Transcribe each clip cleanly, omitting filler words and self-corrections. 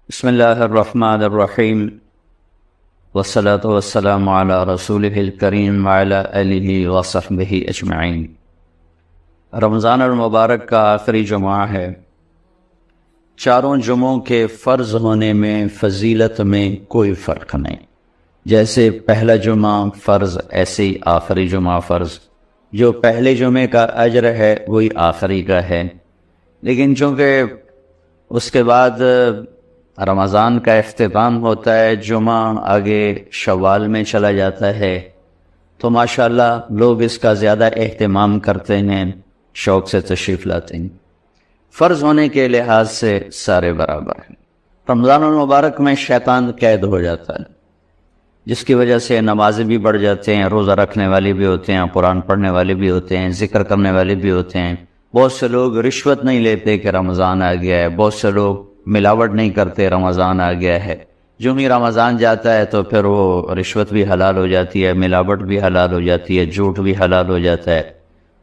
بسم اللہ الرحمن الرحیم والصلاة والسلام علی رسولہ الکریم وعلی آلہ وصحبہ اجمعین۔ رمضان المبارک کا آخری جمعہ ہے۔ چاروں جمعوں کے فرض ہونے میں فضیلت میں کوئی فرق نہیں، جیسے پہلا جمعہ فرض ایسے ہی آخری جمعہ فرض۔ جو پہلے جمعے کا اجر ہے وہی آخری کا ہے، لیکن چونکہ اس کے بعد رمضان کا اختتام ہوتا ہے، جمعہ آگے شوال میں چلا جاتا ہے، تو ماشاءاللہ لوگ اس کا زیادہ اہتمام کرتے ہیں، شوق سے تشریف لاتے ہیں۔ فرض ہونے کے لحاظ سے سارے برابر ہیں۔ رمضان المبارک میں شیطان قید ہو جاتا ہے، جس کی وجہ سے نمازیں بھی بڑھ جاتے ہیں، روزہ رکھنے والے بھی ہوتے ہیں، قرآن پڑھنے والے بھی ہوتے ہیں، ذکر کرنے والے بھی ہوتے ہیں۔ بہت سے لوگ رشوت نہیں لیتے کہ رمضان آ گیا ہے، بہت سے لوگ ملاوٹ نہیں کرتے رمضان آ گیا ہے۔ جو ہی رمضان جاتا ہے تو پھر وہ رشوت بھی حلال ہو جاتی ہے، ملاوٹ بھی حلال ہو جاتی ہے، جھوٹ بھی حلال ہو جاتا ہے،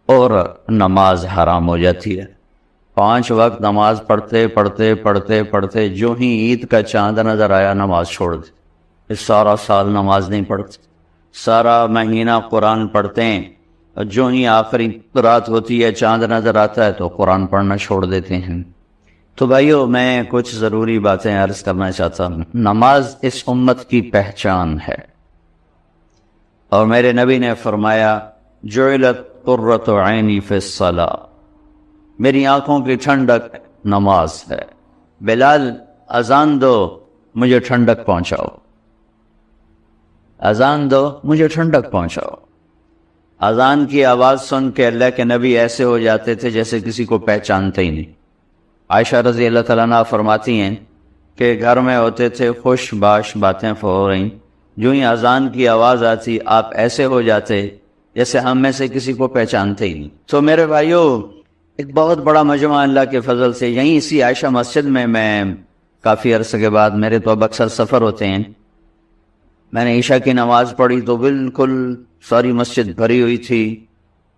اور نماز حرام ہو جاتی ہے۔ 5 وقت نماز پڑھتے جو ہی عید کا چاند نظر آیا نماز چھوڑ دی۔ سارا سال نماز نہیں پڑھتے، سارا مہینہ قرآن پڑھتے ہیں، اور جو ہی آخری رات ہوتی ہے چاند نظر آتا ہے تو قرآن پڑھنا چھوڑ دیتے ہیں۔ تو بھائیو، میں کچھ ضروری باتیں عرض کرنا چاہتا ہوں۔ نماز اس امت کی پہچان ہے، اور میرے نبی نے فرمایا جعلت قرۃ عینی فی الصلاۃ، میری آنکھوں کی ٹھنڈک نماز ہے۔ بلال، اذان دو، مجھے ٹھنڈک پہنچاؤ، اذان دو، مجھے ٹھنڈک پہنچاؤ۔ اذان کی آواز سن کے اللہ کے نبی ایسے ہو جاتے تھے جیسے کسی کو پہچانتے ہی نہیں۔ عائشہ رضی اللہ تعالیٰ عنہا فرماتی ہیں کہ گھر میں ہوتے تھے، خوش باش باتیں ہو رہی، جو ہی اذان کی آواز آتی آپ ایسے ہو جاتے جیسے ہم میں سے کسی کو پہچانتے ہی نہیں۔ تو میرے بھائیو، ایک بہت بڑا مجمع اللہ کے فضل سے یہیں اسی عائشہ مسجد میں کافی عرصے کے بعد، میرے تو اب اکثر سفر ہوتے ہیں، میں نے عشاء کی نماز پڑھی تو بالکل ساری مسجد بھری ہوئی تھی،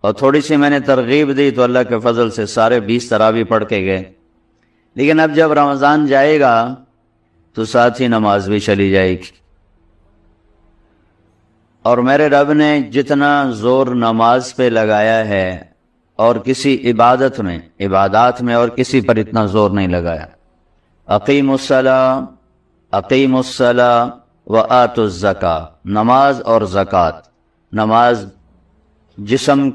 اور تھوڑی سی میں نے ترغیب دی تو اللہ کے فضل سے سارے 20 تراویح پڑھ کے گئے۔ لیکن اب جب رمضان جائے گا تو ساتھ ہی نماز بھی چلی جائے گی، اور میرے رب نے جتنا زور نماز پہ لگایا ہے اور کسی عبادات میں اور کسی پر اتنا زور نہیں لگایا۔ اقیموا الصلاۃ وآتوا الزکاۃ، نماز اور زکوٰۃ۔ نماز جسم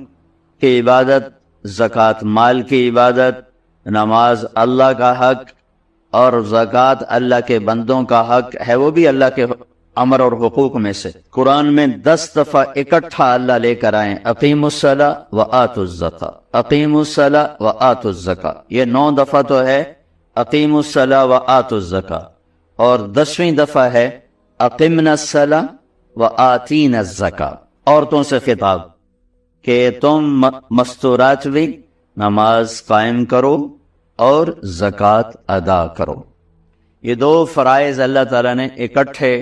کی عبادت، زکوٰۃ مال کی عبادت۔ نماز اللہ کا حق اور زکوٰۃ اللہ کے بندوں کا حق ہے، وہ بھی اللہ کے امر اور حقوق میں سے۔ قرآن میں 10 دفعہ اکٹھا اللہ لے کر آئیں، اقیموا الصلاۃ وآتوا الزکاۃ، اقیموا الصلاۃ وآتوا الزکاۃ۔ یہ 9 دفعہ تو ہے اقیموا الصلاۃ وآتوا الزکاۃ، اور 10ویں دفعہ ہے اقمنا الصلاۃ وآتینا الزکاۃ۔ عورتوں سے خطاب کہ تم مستورات بھی نماز قائم کرو اور زکوٰۃ ادا کرو۔ یہ 2 فرائض اللہ تعالیٰ نے اکٹھے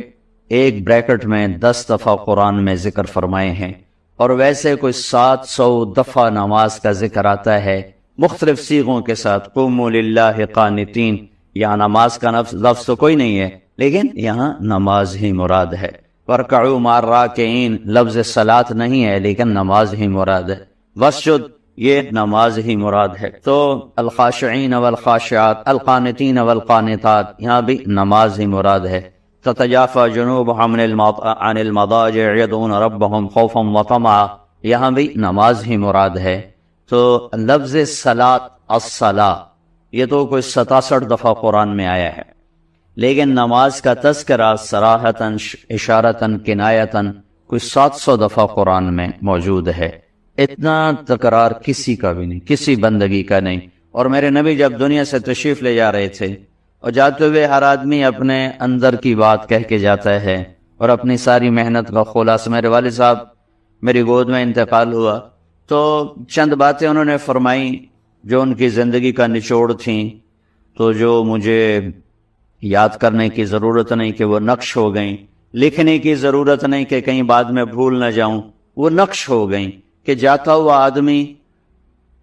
ایک بریکٹ میں 10 دفعہ قرآن میں ذکر فرمائے ہیں، اور ویسے کوئی 700 دفعہ نماز کا ذکر آتا ہے مختلف صیغوں کے ساتھ۔ قوموا للہ قانتین، یہاں نماز کا لفظ تو کوئی نہیں ہے، لیکن یہاں نماز ہی مراد ہے۔ وارکعوا مع الراکعین، لفظ صلاۃ نہیں ہے لیکن نماز ہی مراد ہے۔ واسجد، یہ نماز ہی مراد ہے۔ تو الخاشعین والخاشعات، القانتین والقانتات، یہاں بھی نماز ہی مراد ہے۔ تتجافى جنوبهم عن المضاجع يدعون ربهم خوفا وطمعا، یہاں بھی نماز ہی مراد ہے۔ تو لفظ صلاۃ، الصلاۃ، یہ تو کوئی 67 دفعہ قرآن میں آیا ہے، لیکن نماز کا تذکرہ صراحتاً، اشارتاً، کنایتاً کوئی 700 دفعہ قرآن میں موجود ہے۔ اتنا تکرار کسی کا بھی نہیں، کسی بندگی کا نہیں۔ اور میرے نبی جب دنیا سے تشریف لے جا رہے تھے، اور جاتے ہوئے ہر آدمی اپنے اندر کی بات کہہ کے جاتا ہے، اور اپنی ساری محنت کا خلاصہ، میرے والد صاحب میری گود میں انتقال ہوا تو چند باتیں انہوں نے فرمائیں جو ان کی زندگی کا نچوڑ تھیں، تو جو مجھے یاد کرنے کی ضرورت نہیں کہ وہ نقش ہو گئیں، لکھنے کی ضرورت نہیں کہ کہیں بعد میں بھول نہ جاؤں، وہ نقش ہو گئیں کہ جاتا ہوا آدمی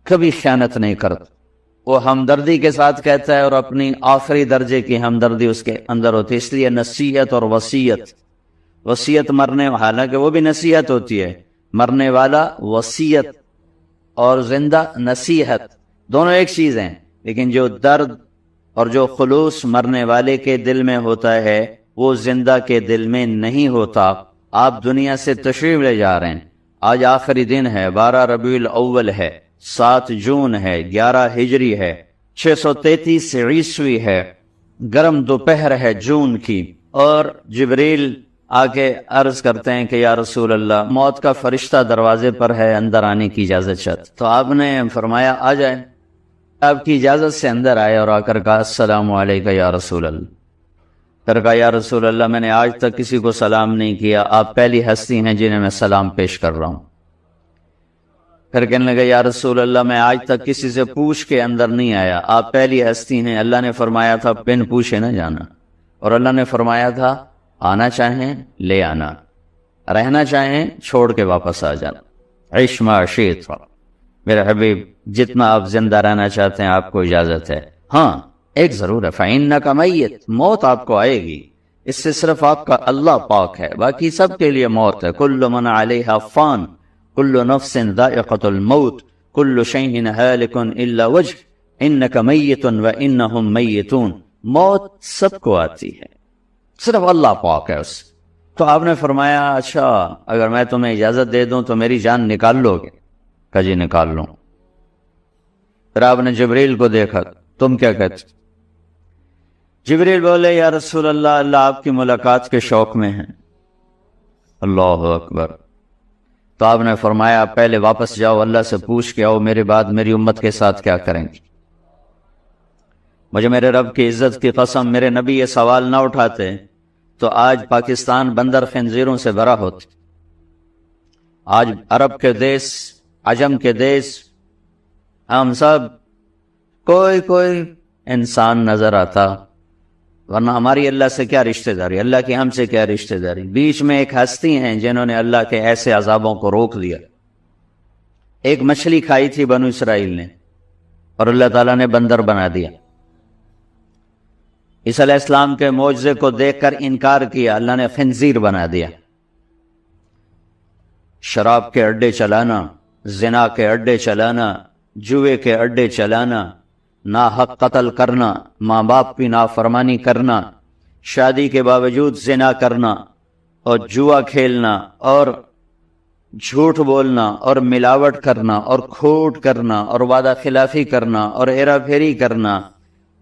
کبھی خیانت نہیں کرتا، وہ ہمدردی کے ساتھ کہتا ہے اور اپنی آخری درجے کی ہمدردی اس کے اندر ہوتی ہے. اس لیے نصیحت اور وصیت. وصیت مرنے، حالانکہ وہ بھی نصیحت ہوتی ہے، مرنے والا وصیت اور زندہ نصیحت دونوں ایک چیز ہیں، لیکن جو درد اور جو خلوص مرنے والے کے دل میں ہوتا ہے وہ زندہ کے دل میں نہیں ہوتا. آپ دنیا سے تشریف لے جا رہے ہیں، آج آخری دن ہے، 12 ربیع الاول ہے، 7 جون ہے، 11 ہجری ہے، 633 عیسوی ہے، گرم دوپہر ہے جون کی، اور جبریل آ کے عرض کرتے ہیں کہ یا رسول اللہ، موت کا فرشتہ دروازے پر ہے، اندر آنے کی اجازت چاہتے. تو آپ نے فرمایا آ جائیں. آپ کی اجازت سے اندر آئے اور آ کر کہا السلام علیکم یا رسول اللہ. پھر کہا یا رسول اللہ، میں نے آج تک کسی کو سلام نہیں کیا، آپ پہلی ہستی ہیں جنہیں میں سلام پیش کر رہا ہوں. پھر کہنے لگا یا رسول اللہ، میں آج تک کسی سے پوچھ کے اندر نہیں آیا، آپ پہلی ہستی ہیں. اللہ نے فرمایا تھا بن پوچھے نہ جانا، اور اللہ نے فرمایا تھا آنا چاہیں لے آنا، رہنا چاہیں چھوڑ کے واپس آ جانا. عیش ما شئت. میرے حبیب، جتنا آپ زندہ رہنا چاہتے ہیں آپ کو اجازت ہے. ہاں ایک ضرور ہے، فَإِنَّكَ مَيِّتٌ، موت آپ کو آئے گی. اس سے صرف آپ کا اللہ پاک ہے، باقی سب کے لیے موت ہے. كُلُّ مَنْ عَلَيْهَا فَانٍ كُلُّ نَفْسٍ ذَائِقَةُ الْمَوْتِ كُلُّ شَيْءٍ هَالِكٌ إِلَّا وَجْهَهُ إِنَّكَ مَيِّتٌ وَإِنَّهُمْ مَيِّتُونَ. موت سب کو آتی ہے، صرف اللہ پاک ہے اس. تو آپ نے فرمایا اچھا اگر میں تمہیں اجازت دے دوں تو میری جان نکال لو گے؟ کہا جی نکال لوں. پھر آپ نے جبریل کو دیکھا، تم کیا کہتے؟ جبریل بولے یا رسول اللہ، اللہ آپ کی ملاقات کے شوق میں ہیں. اللہ اکبر. تو آپ نے فرمایا پہلے واپس جاؤ، اللہ سے پوچھ کے آؤ میرے بعد میری امت کے ساتھ کیا کریں گے. مجھے میرے رب کی عزت کی قسم، میرے نبی یہ سوال نہ اٹھاتے تو آج پاکستان بندر خنزیروں سے بھرا ہوتا. آج عرب کے دیس، عجم کے دیس، ہم سب کوئی انسان نظر آتا، ورنہ ہماری اللہ سے کیا رشتہ داری، اللہ کی ہم سے کیا رشتہ داری. بیچ میں ایک ہستی ہیں جنہوں نے اللہ کے ایسے عذابوں کو روک دیا. ایک مچھلی کھائی تھی بنو اسرائیل نے اور اللہ تعالیٰ نے بندر بنا دیا. عیسیٰ علیہ السلام کے معجزے کو دیکھ کر انکار کیا، اللہ نے خنزیر بنا دیا. شراب کے اڈے چلانا، زنا کے اڈے چلانا، جوئے کے اڈے چلانا، ناحق قتل کرنا، ماں باپ کی نافرمانی کرنا، شادی کے باوجود زنا کرنا اور جوا کھیلنا اور جھوٹ بولنا اور ملاوٹ کرنا اور کھوٹ کرنا اور وعدہ خلافی کرنا اور ہیرا پھیری کرنا،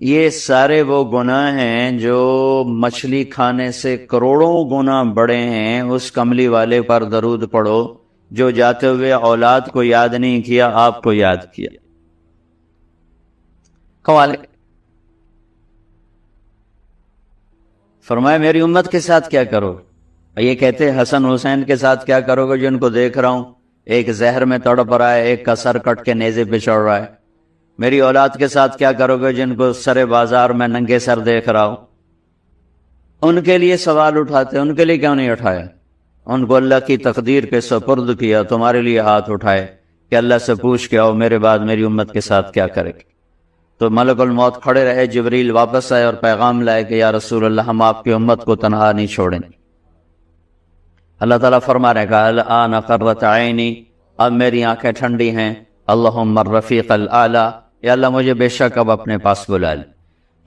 یہ سارے وہ گناہ ہیں جو مچھلی کھانے سے کروڑوں گنا بڑے ہیں. اس کملی والے پر درود پڑھو جو جاتے ہوئے اولاد کو یاد نہیں کیا، آپ کو یاد کیا. کمال. فرمایا میری امت کے ساتھ کیا کرو؟ یہ کہتے حسن حسین کے ساتھ کیا کرو گے جن کو دیکھ رہا ہوں ایک زہر میں تڑپ رہا ہے، ایک کا سر کٹ کے نیزے پہ چڑھ رہا ہے. میری اولاد کے ساتھ کیا کرو گے جن کو سر بازار میں ننگے سر دیکھ رہا ہوں؟ ان کے لیے سوال اٹھاتے، ان کے لیے کیوں نہیں اٹھایا؟ ان کو اللہ کی تقدیر کے سپرد کیا، تمہارے لیے ہاتھ اٹھائے کہ اللہ سے پوچھ کے آؤ میرے بعد میری امت کے ساتھ کیا کرے. تو ملک الموت کھڑے رہے، جبریل واپس آئے اور پیغام لائے کہ یا رسول اللہ ہم آپ کی امت کو تنہا نہیں چھوڑیں. اللہ تعالیٰ فرما رہے گا الآن قرۃ عینی، اب میری آنکھیں ٹھنڈی ہیں. اللہم الرفیق الاعلی، یا اللہ مجھے بے شک اب اپنے پاس بلا لے.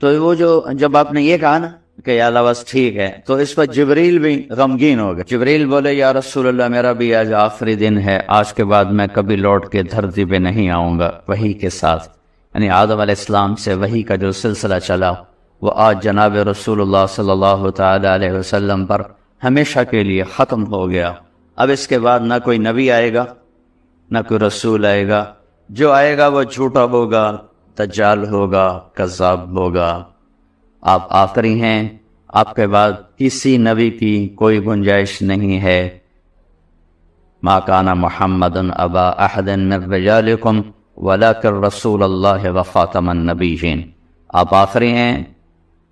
تو وہ جو جب آپ نے یہ کہا نا کہ یا اللہ بس ٹھیک ہے، تو اس پر جبریل بھی غمگین ہو گئے. جبریل بولے یا رسول اللہ میرا بھی آج آخری دن ہے، آج کے بعد میں کبھی لوٹ کے دھرتی پہ نہیں آؤں گا. وحی کے ساتھ، یعنی آدم علیہ السلام سے وحی کا جو سلسلہ چلا وہ آج جناب رسول اللہ صلی اللہ تعالی علیہ وسلم پر ہمیشہ کے لیے ختم ہو گیا. اب اس کے بعد نہ کوئی نبی آئے گا نہ کوئی رسول آئے گا. جو آئے گا وہ جھوٹا ہوگا، دجال ہوگا، کذاب ہوگا. آپ آخری ہیں، آپ کے بعد کسی نبی کی کوئی گنجائش نہیں ہے. ما کان محمد ابا احد من رجالکم ولکن رسول اللہ وخاتم النبیین. آپ آخری ہیں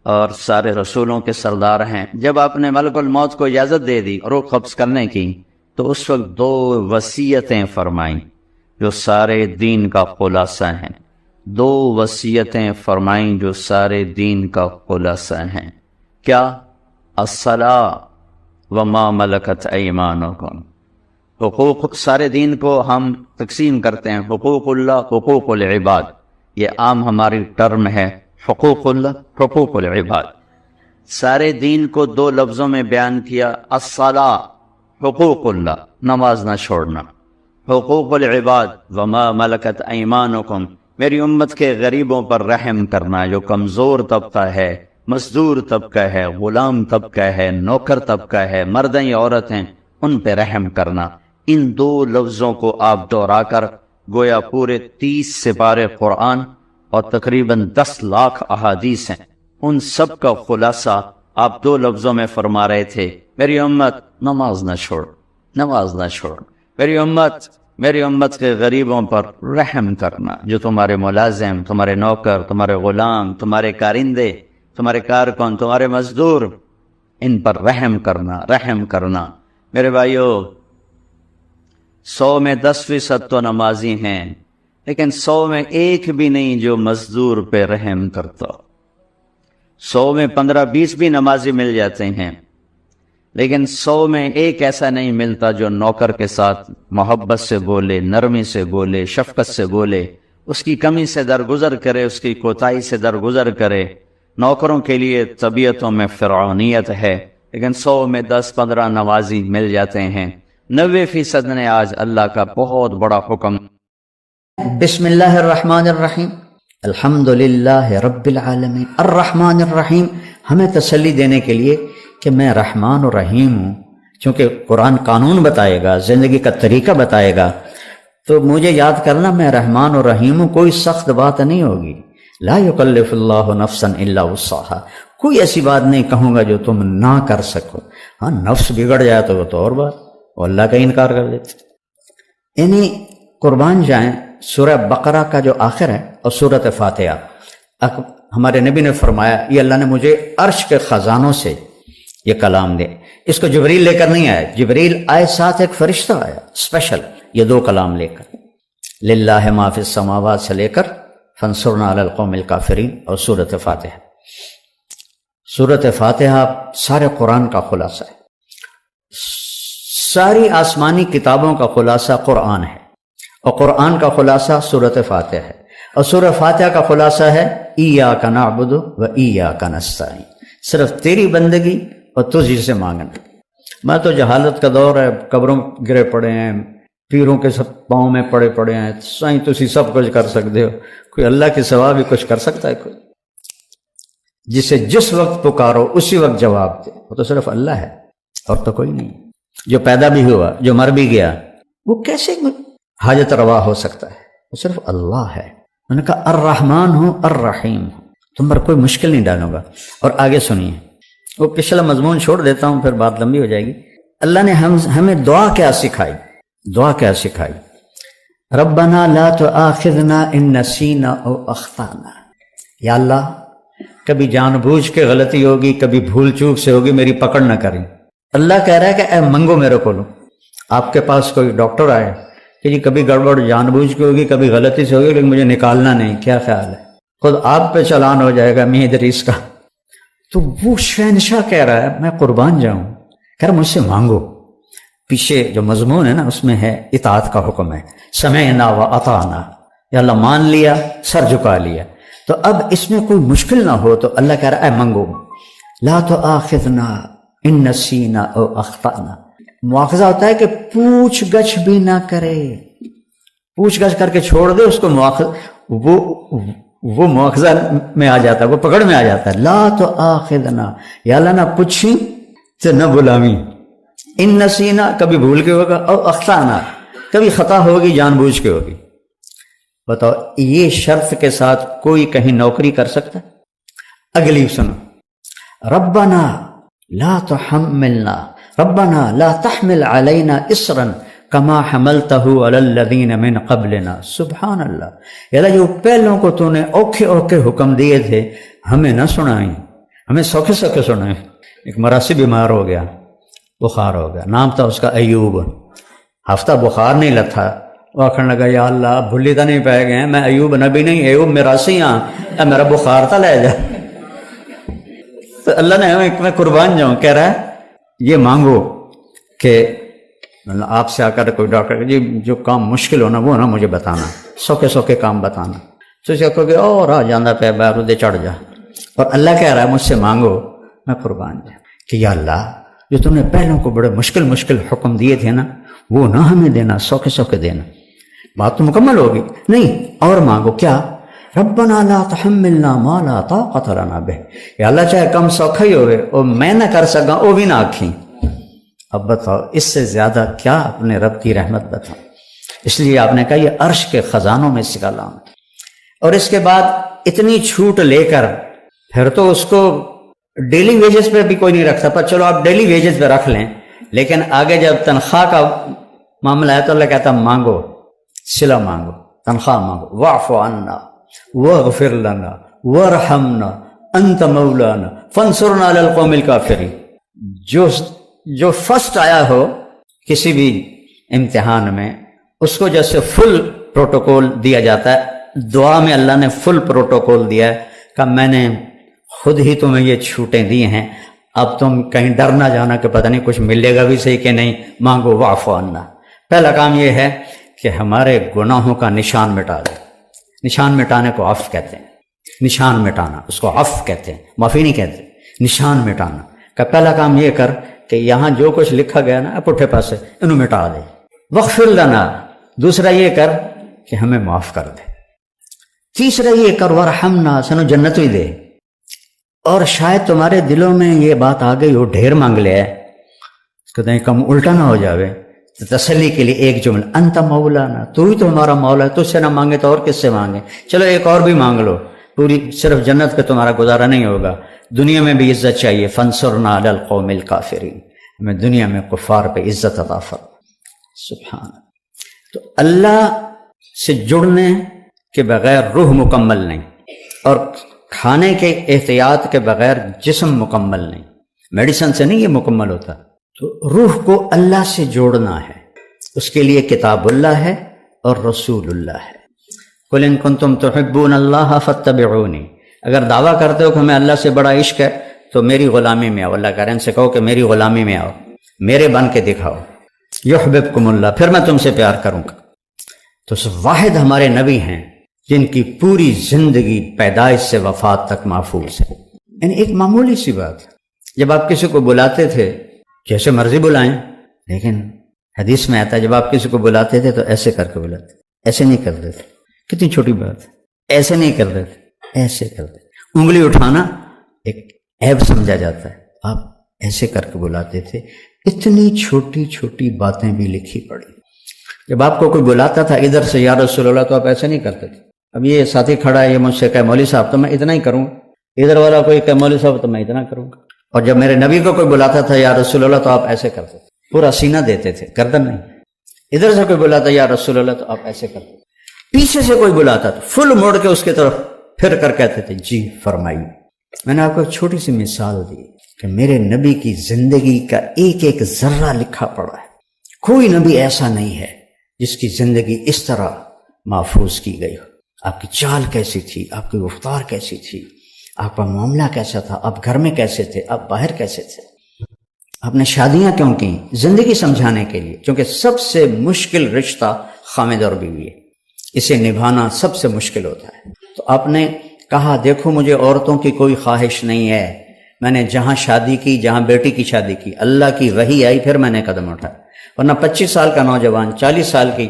اور سارے رسولوں کے سردار ہیں. جب آپ نے ملک الموت کو اجازت دے دی روح قبض کرنے کی تو اس وقت 2 وصیتیں فرمائیں جو سارے دین کا خلاصہ ہیں. دو وصیتیں فرمائیں جو سارے دین کا خلاصہ ہیں. کیا؟ الصلاۃ وما ملکت ایمانکم. حقوق سارے دین کو ہم تقسیم کرتے ہیں، حقوق اللہ، حقوق العباد. یہ عام ہماری ٹرم ہے، حقوق اللہ، حقوق العباد. سارے دین کو دو لفظوں میں بیان کیا، الصلاۃ حقوق اللہ، نماز نہ چھوڑنا، حقوق العباد وما ملکت ایمانکم، میری امت کے غریبوں پر رحم کرنا، جو کمزور طبقہ ہے، مزدور طبقہ ہے، غلام طبقہ ہے، نوکر طبقہ ہے، مرد یا عورت ہیں، ان پہ رحم کرنا. ان دو لفظوں کو آپ دہرا کر گویا پورے 30 سپارے قرآن اور تقریباً 10 لاکھ احادیث ہیں، ان سب کا خلاصہ آپ دو لفظوں میں فرما رہے تھے، میری امت نماز نہ چھوڑ، نماز نہ چھوڑ، میری امت کے غریبوں پر رحم کرنا، جو تمہارے ملازم، تمہارے نوکر، تمہارے غلام، تمہارے کارندے، تمہارے کارکن، تمہارے مزدور، ان پر رحم کرنا. میرے بھائیو، 100 میں 10% تو نمازی ہیں، لیکن 100 میں ایک بھی نہیں جو مزدور پہ رحم کرتا. 100 میں 15-20 بھی نمازی مل جاتے ہیں، لیکن 100 میں ایک ایسا نہیں ملتا جو نوکر کے ساتھ محبت سے بولے، نرمی سے بولے، شفقت سے بولے، اس کی کمی سے درگزر کرے، اس کی کوتاہی سے درگزر کرے. نوکروں کے لیے طبیعتوں میں فرعونیت ہے، لیکن 100 میں 10-15 نمازی مل جاتے ہیں. 90% نے آج اللہ کا بہت بڑا حکم. بسم اللہ الرحمن الرحیم، الحمد للہ رب العالمین الرحمن الرحیم. ہمیں تسلی دینے کے لیے کہ میں رحمان و رحیم ہوں، چونکہ قرآن قانون بتائے گا، زندگی کا طریقہ بتائے گا، تو مجھے یاد کرنا میں رحمان و رحیم ہوں. کوئی سخت بات نہیں ہوگی. لا یکلف اللہ نفسا الا وسعہا، کوئی ایسی بات نہیں کہوں گا جو تم نہ کر سکو. ہاں، نفس بگڑ جائے تو وہ تو اور بات، وہ اللہ کا انکار کر دیتے. یعنی قربان جائیں، سورہ بقرہ کا جو آخر ہے اور سورۃ فاتحہ، ہمارے نبی نے فرمایا یہ اللہ نے مجھے عرش کے خزانوں سے یہ کلام دے. اس کو جبریل لے کر نہیں آیا، جبریل آئے ساتھ ایک فرشتہ آیا اسپیشل، یہ دو کلام لے کر، للہ ما فی السماوات سے لے کر فانصرنا علی القوم الکافرین اور سورۃ فاتحہ. سورۃ فاتحہ سارے قرآن کا خلاصہ ہے، ساری آسمانی کتابوں کا خلاصہ قرآن ہے، اور قرآن کا خلاصہ سورۃ فاتحہ ہے، اور سورہ فاتحہ کا خلاصہ ہے ایاک نعبد و ایاک نستعین، صرف تیری بندگی اور تجھ سے مانگنا. میں تو جہالت کا دور ہے، قبروں گرے پڑے ہیں، پیروں کے سب پاؤں میں پڑے ہیں، سائیں تسی سب کچھ کر سکتے ہو، کوئی اللہ کے سوا بھی کچھ کر سکتا ہے؟ کوئی جسے جس وقت پکارو اسی وقت جواب دے، وہ تو صرف اللہ ہے اور تو کوئی نہیں. جو پیدا بھی ہوا، جو مر بھی گیا، وہ کیسے حاجت روا ہو سکتا ہے؟ وہ صرف اللہ ہے. میں نے کہا الرحمن ہوں الرحیم ہوں، تم پر کوئی مشکل نہیں ڈالوں گا. اور آگے سنیے، وہ پچھلا مضمون چھوڑ دیتا ہوں، پھر بات لمبی ہو جائے گی. اللہ نے ہمیں دعا کیا سکھائی؟ ربنا لا تؤاخذنا ان نسینا او اخطانا. یا اللہ، کبھی جان بوجھ کے غلطی ہوگی، کبھی بھول چوک سے ہوگی، میری پکڑ نہ کریں. اللہ کہہ رہا ہے کہ اے منگو میرے کو. آپ کے پاس کوئی ڈاکٹر آئے کہ جی کبھی گڑبڑ جان بوجھ کے ہوگی، کبھی غلطی سے ہوگی، لیکن مجھے نکالنا نہیں، کیا خیال ہے؟ خود آپ پہ چلان ہو جائے گا میاں ادریس کا. تو وہ شہنشاہ کہہ رہا ہے میں قربان جاؤں، کہہ رہا مجھ سے مانگو. پیچھے جو مضمون ہے نا، اس میں ہے اطاعت کا حکم ہے، سمعنا و اطعنا، یا اللہ مان لیا، سر جھکا لیا. تو اب اس میں کوئی مشکل نہ ہو تو اللہ کہہ رہا ہے منگو. لا تؤاخذنا ان نسینا او اخطانا. مواخذہ ہوتا ہے کہ پوچھ گچھ بھی نہ کرے، پوچھ گچھ کر کے چھوڑ دے اس کو، وہ مواخذہ میں آ جاتا ہے، وہ پکڑ میں آ جاتا ہے. لا تؤاخذنا، یا اللہ نہ پوچھی تو نہ بلاویں. ان نسینا، کبھی بھول کے ہوگا، او اخطانا، کبھی خطا ہوگی، جان بوجھ کے ہوگی. بتاؤ یہ شرط کے ساتھ کوئی کہیں نوکری کر سکتا؟ اگلی سنو، ربنا لا تحملنا، ربنا لا تحمل علینا اسرا کما حملتہ علی الذین من قبلنا. سبحان اللہ. یا اللہ، جو پہلوں کو تو نے اوکھے اوکھے حکم دیے تھے ہمیں نہ سنائیں، ہمیں سوکھے سوکھے سنائیں. ایک مراسی بیمار ہو گیا، بخار ہو گیا، نام تھا اس کا ایوب. ہفتہ بخار نہیں لتھا، وہ آخر لگا یا اللہ بھلی تو نہیں پہ گئے میں ایوب نبی نہیں ایوب میراسی ہاں میرا بخار تھا لے جا. تو اللہ نے میں قربان جاؤں کہہ رہا ہے یہ مانگو کہ آپ سے آ کر کوئی ڈاکٹر جی جو کام مشکل ہونا وہ نا مجھے بتانا، سوکھے کام بتانا. تو اسے کہو کہ اور آ جانا پہ بارودے چڑھ جا. اور اللہ کہہ رہا ہے مجھ سے مانگو میں قربان جاؤں کہ یا اللہ جو تم نے پہلوں کو بڑے مشکل حکم دیے تھے نا وہ نہ ہمیں دینا، سوکھے دینا. بات تو مکمل ہوگی نہیں، اور مانگو کیا؟ ربنا لا تحملنا ما لا طاقت لنا به. یا اللہ چاہے کم سوکھا ہی ہوئے اور میں نہ کر سکا وہ بھی نہ آکھیں. اب بتاؤ اس سے زیادہ کیا اپنے رب کی رحمت بتاؤ. اس لیے آپ نے کہا یہ عرش کے خزانوں میں سے کلام. اور اس کے بعد اتنی چھوٹ لے کر پھر تو اس کو ڈیلی ویجز پہ بھی کوئی نہیں رکھتا، پر چلو آپ ڈیلی ویجز پہ رکھ لیں، لیکن آگے جب تنخواہ کا معاملہ ہے تو اللہ کہتا مانگو، صلہ مانگو، تنخواہ مانگو. واعف عنا واغفر لنا وارحمنا انت مولانا فانصرنا علی القوم الکافرین. جو فرسٹ آیا ہو کسی بھی امتحان میں اس کو جیسے فل پروٹوکول دیا جاتا ہے، دعا میں اللہ نے فل پروٹوکول دیا ہے کہ میں نے خود ہی تمہیں یہ چھوٹیں دی ہیں، اب تم کہیں ڈر نہ جانا کہ پتہ نہیں کچھ ملے گا بھی صحیح کہ نہیں. مانگو واعف عنا. پہلا کام یہ ہے کہ ہمارے گناہوں کا نشان مٹا دے. نشان مٹانے کو عفو کہتے ہیں. نشان مٹانا اس کو عفو کہتے ہیں، معافی نہیں کہتے. نشان مٹانا کا پہلا کام یہ کر کہ یہاں جو کچھ لکھا گیا نا پٹھے پاسے انہوں مٹا دے. واغفر لنا دوسرا یہ کر کہ ہمیں معاف کر دے. تیسرا یہ کر ورحمنا سنو جنت ہی دے. اور شاید تمہارے دلوں میں یہ بات آ گئی ہو ڈھیر مانگ لیا ہے، کہیں کم الٹا نہ ہو جاوے. تو تسلی کے لیے ایک جملہ انت مولانا، تو ہی تو ہمارا مولا ہے، تجھ سے نہ مانگے تو اور کس سے مانگے. چلو ایک اور بھی مانگ لو، پوری صرف جنت پہ تمہارا گزارا نہیں ہوگا، دنیا میں بھی عزت چاہیے. فانصرنا علی القوم الکافرین، ہمیں دنیا میں کفار پہ عزت عطا فرما. سبحان. تو اللہ سے جڑنے کے بغیر روح مکمل نہیں، اور کھانے کے احتیاط کے بغیر جسم مکمل نہیں. میڈیسن سے نہیں یہ مکمل ہوتا. تو روح کو اللہ سے جوڑنا ہے، اس کے لیے کتاب اللہ ہے اور رسول اللہ ہے. قل ان کنتم تحبون اللہ فاتبعونی. اگر دعویٰ کرتے ہو کہ ہمیں اللہ سے بڑا عشق ہے تو میری غلامی میں آؤ. اللہ کہہ رہے ہیں ان سے کہو کہ میری غلامی میں آؤ، میرے بن کے دکھاؤ. یحببکم اللہ، پھر میں تم سے پیار کروں گا. تو واحد ہمارے نبی ہیں جن کی پوری زندگی پیدائش سے وفات تک محفوظ ہے. یعنی ایک معمولی سی بات، جب آپ کسی کو بلاتے تھے جیسے مرضی بلائیں، لیکن حدیث میں آتا ہے جب آپ کسی کو بلاتے تھے تو ایسے کر کے بلاتے، ایسے نہیں کرتے تھے. کتنی چھوٹی بات ہے، ایسے نہیں کرتے تھے، ایسے کرتے. انگلی اٹھانا ایک عیب سمجھا جاتا ہے، آپ ایسے کر کے بلاتے تھے. اتنی چھوٹی باتیں بھی لکھی پڑی. جب آپ کو کوئی بلاتا تھا ادھر سے یا رسول اللہ تو آپ ایسے نہیں کرتے تھے. اب یہ ساتھی کھڑا ہے، یہ مجھ سے کہے مولوی صاحب تو میں اتنا ہی کروں گا، ادھر والا کوئی کہے مولوی صاحب تو میں اتنا کروں گا. اور جب میرے نبی کو کوئی بلاتا تھا یا رسول اللہ تو آپ ایسے کرتے تھے، پورا سینہ دیتے تھے، گردن نہیں. ادھر سے کوئی بلاتا یا رسول اللہ تو آپ ایسے کرتے. پیچھے سے کوئی بلاتا تو فل موڑ کے اس کی طرف پھر کر کہتے تھے جی فرمائیے. میں نے آپ کو ایک چھوٹی سی مثال دی کہ میرے نبی کی زندگی کا ایک ایک ذرہ لکھا پڑا ہے. کوئی نبی ایسا نہیں ہے جس کی زندگی اس طرح محفوظ کی گئی ہو. آپ کی چال کیسی تھی، آپ کی رفتار کیسی تھی، آپ کا معاملہ کیسا تھا، آپ گھر میں کیسے تھے، آپ باہر کیسے تھے، آپ نے شادیاں کیوں کی، زندگی سمجھانے کے لیے. کیونکہ سب سے مشکل رشتہ خامد اور بیوی ہے، اسے نبھانا سب سے مشکل ہوتا ہے. تو آپ نے کہا دیکھو مجھے عورتوں کی کوئی خواہش نہیں ہے، میں نے جہاں شادی کی، جہاں بیٹی کی شادی کی، اللہ کی وحی آئی پھر میں نے قدم اٹھایا. ورنہ 25 سال کا نوجوان 40 سال کی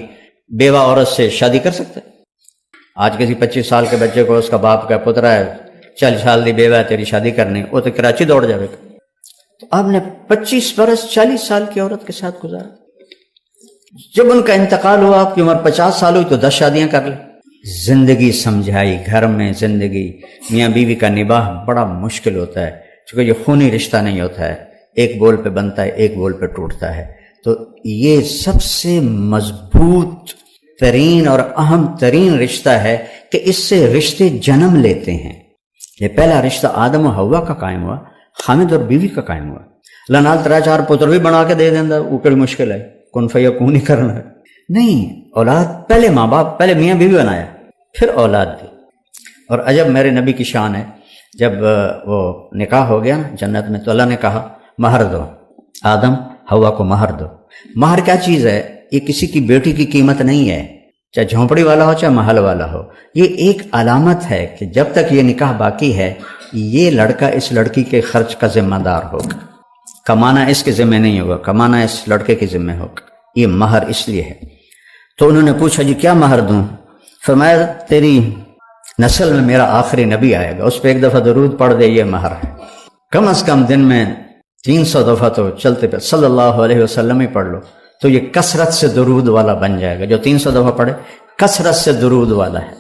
بیوہ عورت سے شادی کر سکتا ہے؟ آج کسی 25 سال کے بچے کو اس کا باپ کا پترا ہے 40 سال کی بیوہ ہے تیری شادی کرنی، وہ تو کراچی دوڑ جائے گا. تو آپ نے 25 برس 40 سال کی عورت کے ساتھ گزارا. جب ان کا انتقال ہوا، آپ کی عمر 50 سال ہوئی تو 10 شادیاں کر لی. زندگی سمجھائی، گھر میں زندگی میاں بیوی کا نباہ بڑا مشکل ہوتا ہے، چونکہ یہ خونی رشتہ نہیں ہوتا ہے، ایک بول پہ بنتا ہے ایک بول پہ ٹوٹتا ہے. تو یہ سب سے مضبوط ترین اور اہم ترین رشتہ ہے کہ اس سے رشتے جنم لیتے ہیں. یہ پہلا رشتہ آدم و حوا کا قائم ہوا، خامد اور بیوی کا قائم ہوا. اللہ نال 3-4 پتر بھی بنا کے دے دیندا، وہ کڑی مشکل ہے، کن فیکون ہی کرنا ہے نہیں. اولاد پہلے ماں باپ، پہلے میاں بیوی بنایا، پھر اولاد بھی. اور عجب میرے نبی کی شان ہے، جب وہ نکاح ہو گیا نا جنت میں تو اللہ نے کہا مہر دو، آدم ہوا کو مہر دو. مہر کیا چیز ہے؟ یہ کسی کی بیٹی کی قیمت نہیں ہے، چاہے جھونپڑی والا ہو چاہے محل والا ہو. یہ ایک علامت ہے کہ جب تک یہ نکاح باقی ہے یہ لڑکا اس لڑکی کے خرچ کا ذمہ دار ہوگا، کمانا اس کے ذمہ نہیں ہوگا، کمانا اس لڑکے کے ذمہ ہوگا. یہ مہر اس لیے ہے. تو انہوں نے پوچھا جی کیا مہر دوں؟ فرمایا تیری نسل میں میرا آخری نبی آئے گا، اس پہ ایک دفعہ درود پڑھ دے، یہ مہر ہے. کم از کم دن میں 300 دفعہ تو چلتے پہ صلی اللہ علیہ وسلم ہی پڑھ لو تو یہ کثرت سے درود والا بن جائے گا. جو 300 دفعہ پڑھے کثرت سے درود والا ہے.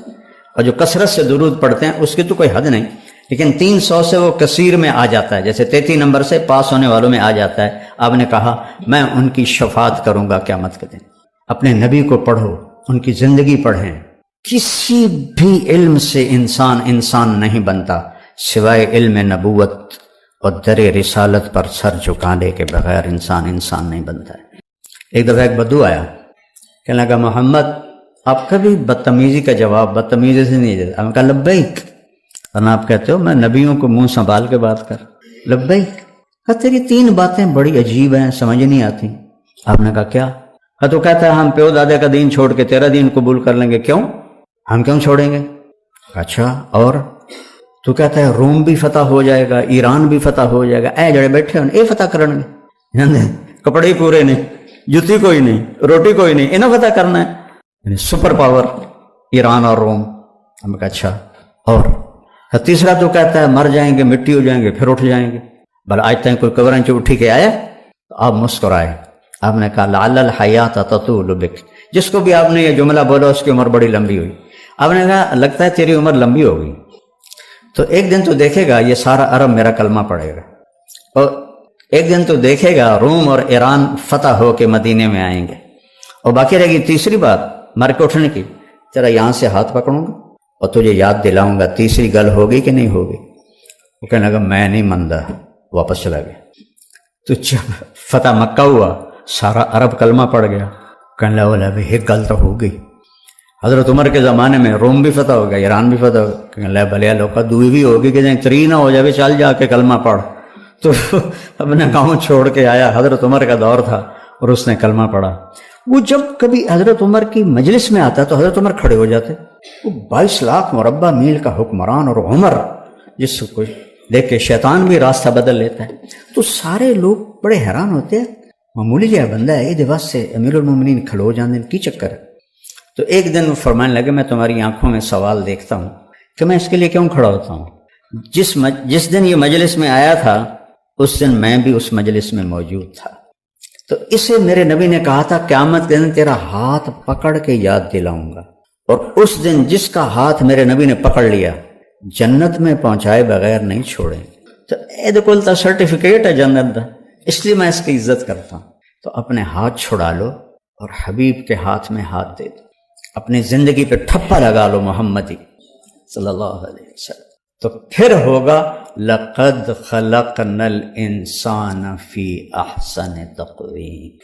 اور جو کثرت سے درود پڑھتے ہیں اس کی تو کوئی حد نہیں، لیکن 300 سے وہ کثیر میں آ جاتا ہے، جیسے 33 نمبر سے پاس ہونے والوں میں آ جاتا ہے. آپ نے کہا میں ان کی شفاعت کروں گا قیامت کے دن. اپنے نبی کو پڑھو، ان کی زندگی پڑھیں. کسی بھی علم سے انسان نہیں بنتا سوائے علم نبوت اور در رسالت پر سر جھکانے کے بغیر انسان نہیں بنتا ہے. ایک دفعہ ایک بدو آیا، کہنے لگا محمد آپ کبھی بدتمیزی کا جواب بدتمیزی سے نہیں دیتے. ہم کہا لبیک، ورنہ آپ کہتے ہو میں نبیوں کو منہ سنبھال کے بات کر. لبیک. کہا تیری 3 باتیں بڑی عجیب ہیں، سمجھ نہیں آتی. آپ نے کہا کیا؟ تو کہتا ہے ہم پیو دادے کا دین چھوڑ کے تیرا دین قبول کر لیں گے. کیوں؟ ہم کیوں چھوڑیں گے؟ اچھا اور؟ تو کہتا ہے روم بھی فتح ہو جائے گا، ایران بھی فتح ہو جائے گا، اے جڑے بیٹھے ہوں اے فتح کرن گے، کپڑے پورے نہیں، جتی کوئی نہیں، روٹی کوئی نہیں، انہیں فتح کرنا ہے، یعنی سپر پاور ایران اور روم. ہم کہا اچھا اور؟ تیسرا تو کہتا ہے مر جائیں گے، مٹی ہو جائیں گے، پھر اٹھ جائیں گے. بل آج تک کوئی قبریں سے اٹھی کے آیا؟ تو آپ مسکرائے. آپ نے کہا لعل الحیات تطول بک. جس کو بھی آپ نے یہ جملہ بولا اس کی عمر بڑی لمبی ہوئی. آپ نے کہا لگتا ہے تیری عمر لمبی ہوگی، تو ایک دن تو دیکھے گا یہ سارا عرب میرا کلمہ پڑھے گا، اور ایک دن تو دیکھے گا روم اور ایران فتح ہو کے مدینے میں آئیں گے. اور باقی رہے گی تیسری بات مر کے اٹھنے کی. تیرا یہاں سے ہاتھ پکڑوں گا اور تجھے یاد دلاؤں گا. تیسری گل ہوگی کہ نہیں ہوگی؟ وہ کہنے لگا میں نہیں مانتا، واپس چلا گیا. تو جب فتح مکہ ہوا سارا عرب کلمہ پڑ گیا. کہنے لگا بھائی ایک گل تو ہو گئی، حضرت عمر کے زمانے میں روم بھی فتح ہو گیا، ایران بھی فتح ہو گیا. کہنے لگا بھلیا لوکا دوئی بھی ہوگی کہ جائیں 3 نہ ہو جائے، چل جا کے کلمہ پڑھ. تو اپنے گاؤں چھوڑ کے آیا. حضرت عمر کا دور تھا اور اس نے کلمہ پڑھا. وہ جب کبھی حضرت عمر کی مجلس میں آتا تو حضرت عمر کھڑے ہو جاتے. وہ 22 لاکھ مربع میل کا حکمران اور عمر جس کو دیکھ کے شیطان بھی راستہ بدل لیتا ہے. تو سارے لوگ بڑے حیران ہوتے ہیں، معمولی جہاں بندہ ہے یہ دباس سے امیر المومنین کھڑو جانے کی چکر ہے. تو ایک دن وہ فرمانے لگے میں تمہاری آنکھوں میں سوال دیکھتا ہوں کہ میں اس کے لیے کیوں کھڑا ہوتا ہوں. جس دن یہ مجلس میں آیا تھا اس دن میں بھی اس مجلس میں موجود تھا. تو اسے میرے نبی نے کہا تھا قیامت کے دن تیرا ہاتھ پکڑ کے یاد دلاؤں گا. اور اس دن جس کا ہاتھ میرے نبی نے پکڑ لیا جنت میں پہنچائے بغیر نہیں چھوڑیں. تو ایدکل تا سرٹیفکیٹ ہے جنت دا، اس لیے میں اس کی عزت کرتا ہوں. تو اپنے ہاتھ چھڑا لو اور حبیب کے ہاتھ میں ہاتھ دے دو، اپنی زندگی پہ ٹھپا لگا لو محمدی صلی اللہ علیہ وسلم. تو پھر ہوگا لقد خلقنا الانسان فی احسن تقویم،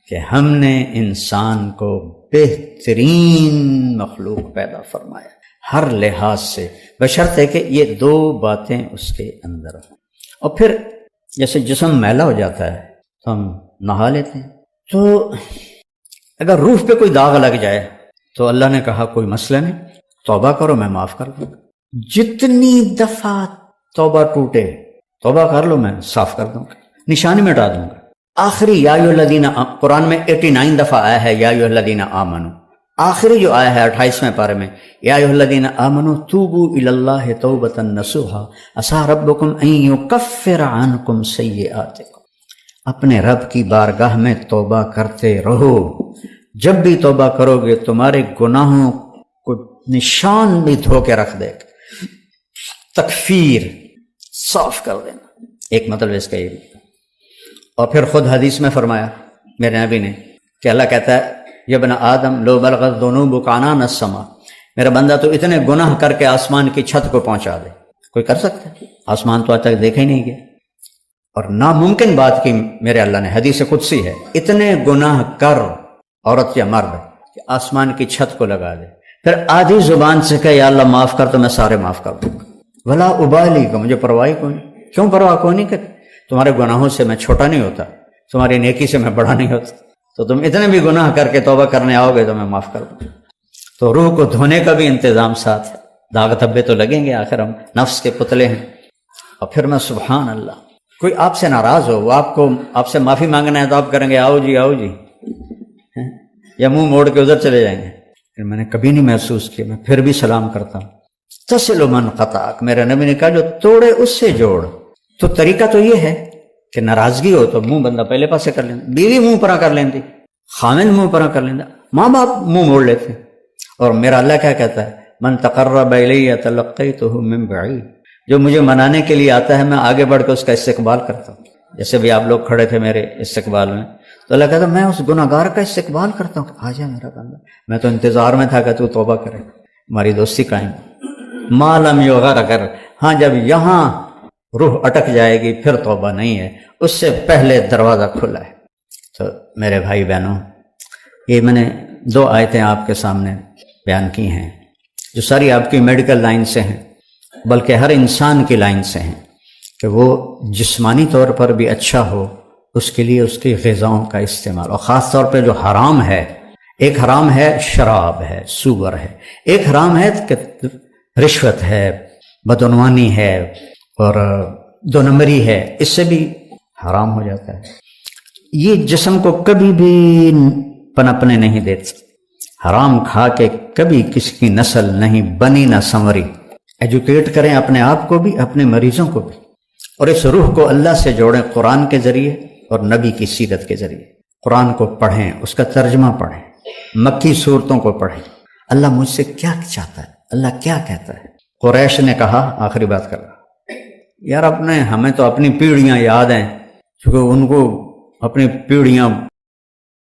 کہ ہم نے انسان کو بہترین مخلوق پیدا فرمایا ہر لحاظ سے، بشرط ہے کہ یہ 2 باتیں اس کے اندر ہوں. اور پھر جیسے جسم میلا ہو جاتا ہے تو ہم نہا لیتے ہیں. تو اگر روح پہ کوئی داغ لگ جائے تو اللہ نے کہا کوئی مسئلہ نہیں، توبہ کرو میں معاف کر دوں گا. جتنی دفعہ توبہ ٹوٹے توبہ کر لو میں صاف کر دوں گا، نشانی مٹا دوں گا. آخری یا ایھا الذین، قرآن میں 89 دفعہ آیا ہے یا ایھا الذین آمنو. آخری جو آیا ہے 28ویں پارے میں یا ایھا الذین آمنو توبوا الی اللہ توبۃ نصوحا عسیٰ ربکم ان یکفر عنکم سیئاتکم. اپنے رب کی بارگاہ میں توبہ کرتے رہو. جب بھی توبہ کرو گے تمہارے گناہوں کو نشان بھی دھو کے رکھ دے گا، تکفیر صاف کر دینا. ایک مطلب اس کا یہ بھی. اور پھر خود حدیث میں فرمایا میرے نبی نے کہ اللہ کہتا ہے یا ابن آدم لو بلغت ذنوبک عنان السماء، میرا بندہ تو اتنے گناہ کر کے آسمان کی چھت کو پہنچا دے. کوئی کر سکتا ہے؟ آسمان تو آج تک دیکھا ہی نہیں گیا. اور ناممکن بات کی میرے اللہ نے، حدیث قدسی ہے، اتنے گناہ کر عورت یا مرد کہ آسمان کی چھت کو لگا دے، پھر آدھی زبان سے کہ یا اللہ معاف کر، تو میں سارے معاف کر دوں گا، ولا ابالی کا مجھے پرواہ کوئی نہیں۔ کیوں پرواہ کوئی نہیں؟ کہ تمہارے گناہوں سے میں چھوٹا نہیں ہوتا، تمہاری نیکی سے میں بڑا نہیں ہوتا، تو تم اتنے بھی گناہ کر کے توبہ کرنے آؤ گے تو میں معاف کر دوں۔ تو روح کو دھونے کا بھی انتظام ساتھ ہے، داغ دھبے تو لگیں گے، آخر ہم نفس کے پتلے ہیں۔ اور پھر میں سبحان اللہ، کوئی آپ سے ناراض ہو، وہ آپ سے معافی مانگنا ہے تو آپ کریں گے آؤ جی آؤ جی، یا منہ موڑ کے ادھر چلے جائیں گے۔ میں نے کبھی نہیں محسوس کیا، میں پھر بھی سلام کرتا ہوں۔ تصل من قطعک، میرے نبی نے کہا جو توڑے اس سے جوڑ۔ تو طریقہ تو یہ ہے کہ ناراضگی ہو تو منہ بندہ پہلے پاسے کر لینا، بیوی منہ پرا کر لیندی، خامن منہ پرا کر لینا، ماں باپ منہ موڑ لیتے۔ اور میرا اللہ کیا کہتا ہے؟ من تقرب الی تلقیتہ من بعید، جو مجھے منانے کے لیے آتا ہے میں آگے بڑھ کے اس کا استقبال کرتا ہوں۔ جیسے بھی آپ لوگ کھڑے تھے میرے استقبال میں، تو اللہ کہتا ہے میں اس گناہ گار کا استقبال کرتا ہوں کہ آ جا میرا بندہ، میں تو انتظار میں تھا کہ تو توبہ کرے، ہماری دوستی قائم۔ ما لم یغرغر، ہاں جب یہاں روح اٹک جائے گی پھر توبہ نہیں ہے، اس سے پہلے دروازہ کھلا ہے۔ تو میرے بھائی بہنوں، یہ میں نے 2 آیتیں آپ کے سامنے بیان کی ہیں جو ساری آپ کی میڈیکل لائن سے ہیں، بلکہ ہر انسان کی لائن سے ہیں، کہ وہ جسمانی طور پر بھی اچھا ہو، اس کے لیے اس کی غذاؤں کا استعمال، اور خاص طور پہ جو حرام ہے، ایک حرام ہے شراب ہے، سور ہے، ایک حرام ہے کہ رشوت ہے، بدعنوانی ہے، اور 2 نمبری ہے، اس سے بھی حرام ہو جاتا ہے۔ یہ جسم کو کبھی بھی پنپنے نہیں دیتے، حرام کھا کے کبھی کسی کی نسل نہیں بنی نہ سنوری۔ ایجوکیٹ کریں اپنے آپ کو بھی، اپنے مریضوں کو بھی، اور اس روح کو اللہ سے جوڑیں قرآن کے ذریعے اور نبی کی سیرت کے ذریعے۔ قرآن کو پڑھیں، اس کا ترجمہ پڑھیں، مکی صورتوں کو پڑھیں، اللہ مجھ سے کیا چاہتا ہے، اللہ کیا کہتا ہے۔ قریش نے کہا، آخری بات کر رہا، یار ہمیں تو اپنی پیڑھیاں یاد ہیں، کیونکہ ان کو اپنی پیڑھیاں